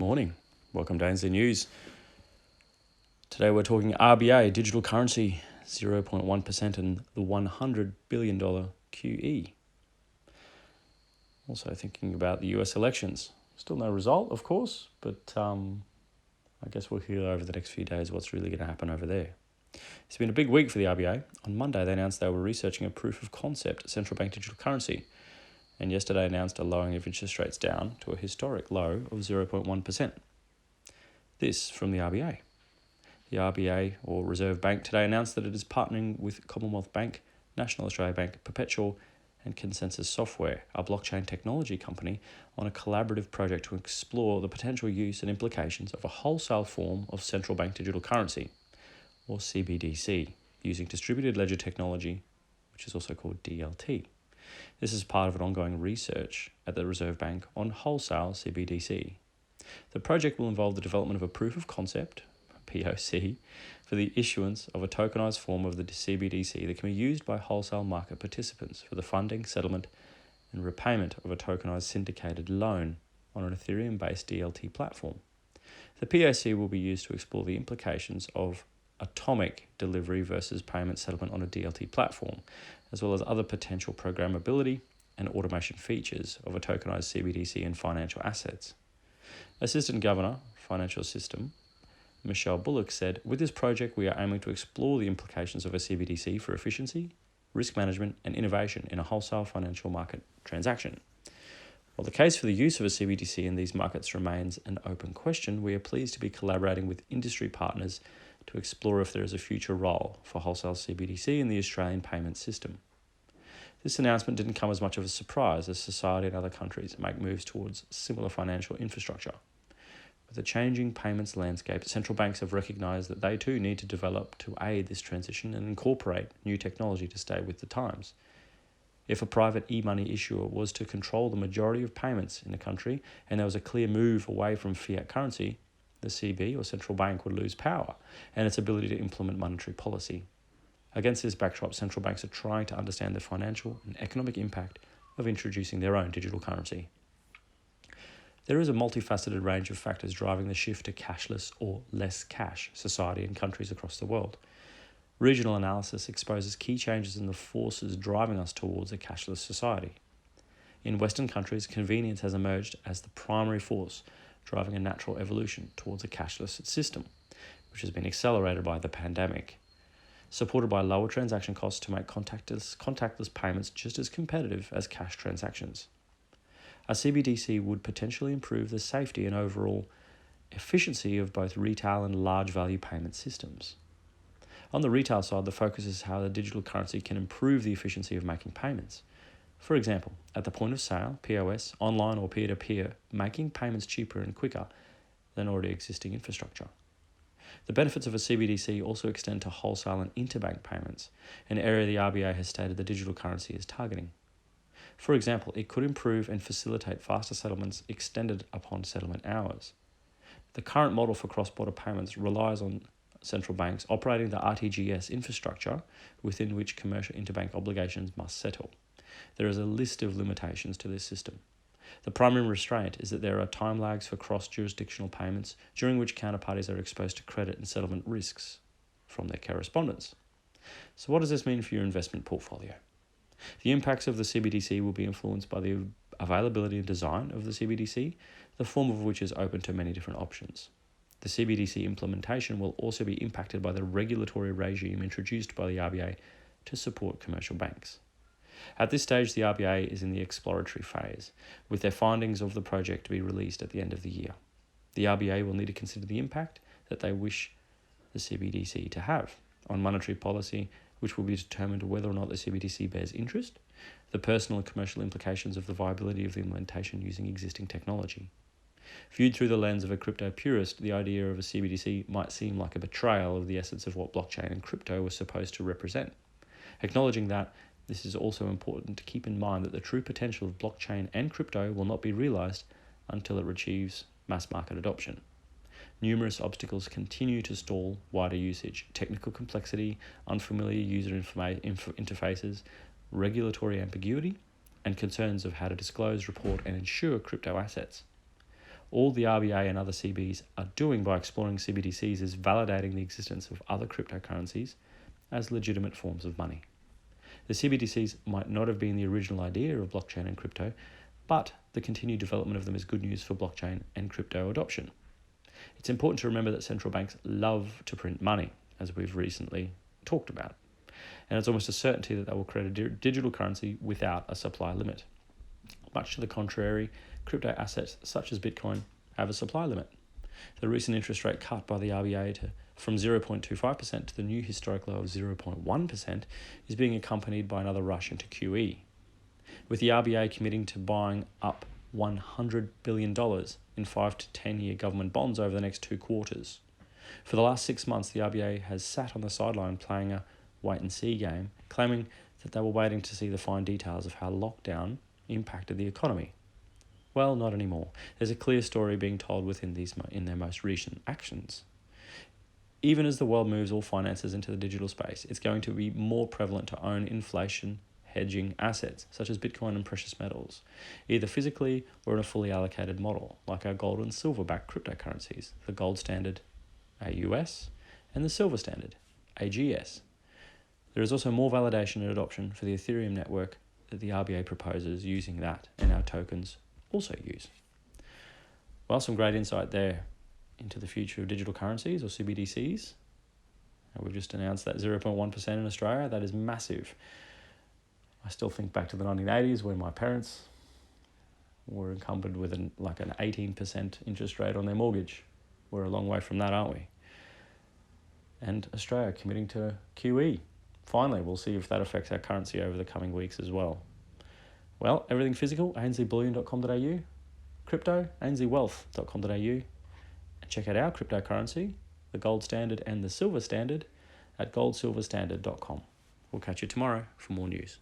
Morning. Welcome to Ainslie News. Today we're talking RBA, digital currency, 0.1% and the $100 billion QE. Also thinking about the US elections. Still no result, of course, but I guess we'll hear over the next few days what's really going to happen over there. It's been a big week for the RBA. On Monday, they announced they were researching a proof of concept central bank digital currency, and yesterday announced a lowering of interest rates down to a historic low of 0.1%. This from the RBA. The RBA, or Reserve Bank, today announced that it is partnering with Commonwealth Bank, National Australia Bank, Perpetual and Consensus Software, a blockchain technology company, on a collaborative project to explore the potential use and implications of a wholesale form of central bank digital currency, or CBDC, using distributed ledger technology, which is also called DLT. This is part of an ongoing research at the Reserve Bank on wholesale CBDC. The project will involve the development of a proof of concept, POC, for the issuance of a tokenized form of the CBDC that can be used by wholesale market participants for the funding, settlement, and repayment of a tokenized syndicated loan on an Ethereum-based DLT platform. The POC will be used to explore the implications of atomic delivery versus payment settlement on a DLT platform, as well as other potential programmability and automation features of a tokenized CBDC and financial assets. Assistant Governor, Financial System, Michelle Bullock said, "With this project, we are aiming to explore the implications of a CBDC for efficiency, risk management, and innovation in a wholesale financial market transaction. While the case for the use of a CBDC in these markets remains an open question, we are pleased to be collaborating with industry partners to explore if there is a future role for wholesale CBDC in the Australian payment system." This announcement didn't come as much of a surprise as society and other countries make moves towards similar financial infrastructure. With the changing payments landscape, central banks have recognised that they too need to develop to aid this transition and incorporate new technology to stay with the times. If a private e-money issuer was to control the majority of payments in a country and there was a clear move away from fiat currency, the CB or central bank would lose power and its ability to implement monetary policy. Against this backdrop, central banks are trying to understand the financial and economic impact of introducing their own digital currency. There is a multifaceted range of factors driving the shift to cashless or less cash society in countries across the world. Regional analysis exposes key changes in the forces driving us towards a cashless society. In Western countries, convenience has emerged as the primary force driving a natural evolution towards a cashless system, which has been accelerated by the pandemic, supported by lower transaction costs to make contactless payments just as competitive as cash transactions. A CBDC would potentially improve the safety and overall efficiency of both retail and large value payment systems. On the retail side, the focus is how the digital currency can improve the efficiency of making payments. For example, at the point of sale, POS, online or peer-to-peer, making payments cheaper and quicker than already existing infrastructure. The benefits of a CBDC also extend to wholesale and interbank payments, an area the RBA has stated the digital currency is targeting. For example, it could improve and facilitate faster settlements extended upon settlement hours. The current model for cross-border payments relies on central banks operating the RTGS infrastructure within which commercial interbank obligations must settle. There is a list of limitations to this system. The primary restraint is that there are time lags for cross-jurisdictional payments, during which counterparties are exposed to credit and settlement risks from their correspondents. So what does this mean for your investment portfolio? The impacts of the CBDC will be influenced by the availability and design of the CBDC, the form of which is open to many different options. The CBDC implementation will also be impacted by the regulatory regime introduced by the RBA to support commercial banks. At this stage, the RBA is in the exploratory phase, with their findings of the project to be released at the end of the year. The RBA will need to consider the impact that they wish the CBDC to have on monetary policy, which will be determined whether or not the CBDC bears interest, the personal and commercial implications of the viability of the implementation using existing technology. Viewed through the lens of a crypto purist, the idea of a CBDC might seem like a betrayal of the essence of what blockchain and crypto were supposed to represent. Acknowledging that, this is also important to keep in mind that the true potential of blockchain and crypto will not be realized until it achieves mass market adoption. Numerous obstacles continue to stall wider usage: technical complexity, unfamiliar user interfaces, regulatory ambiguity, and concerns of how to disclose, report, and insure crypto assets. All the RBA and other CBs are doing by exploring CBDCs is validating the existence of other cryptocurrencies as legitimate forms of money. The CBDCs might not have been the original idea of blockchain and crypto, but the continued development of them is good news for blockchain and crypto adoption. It's important to remember that central banks love to print money, as we've recently talked about. And it's almost a certainty that they will create a digital currency without a supply limit. Much to the contrary, crypto assets such as Bitcoin have a supply limit. The recent interest rate cut by the RBA from 0.25% to the new historic low of 0.1% is being accompanied by another rush into QE, with the RBA committing to buying up $100 billion in 5 to 10 year government bonds over the next 2 quarters. For the last 6 months, the RBA has sat on the sideline playing a wait-and-see game, claiming that they were waiting to see the fine details of how lockdown impacted the economy. Well, not anymore. There's a clear story being told in their most recent actions. Even as the world moves all finances into the digital space, it's going to be more prevalent to own inflation hedging assets, such as Bitcoin and precious metals, either physically or in a fully allocated model, like our gold and silver-backed cryptocurrencies, the gold standard, AUS, and the silver standard, AGS. There is also more validation and adoption for the Ethereum network that the RBA proposes using that, and our tokens also use. Well, some great insight there into the future of digital currencies or CBDCs. We've just announced that 0.1% in Australia. That is massive. I still think back to the 1980s when my parents were encumbered with an 18% interest rate on their mortgage. We're a long way from that, aren't we? And Australia committing to QE. Finally, we'll see if that affects our currency over the coming weeks as well. Well, everything physical, ainslieBullion.com.au, crypto, ainsliewealth.com.au, and check out our cryptocurrency, the gold standard and the silver standard, at goldsilverstandard.com. We'll catch you tomorrow for more news.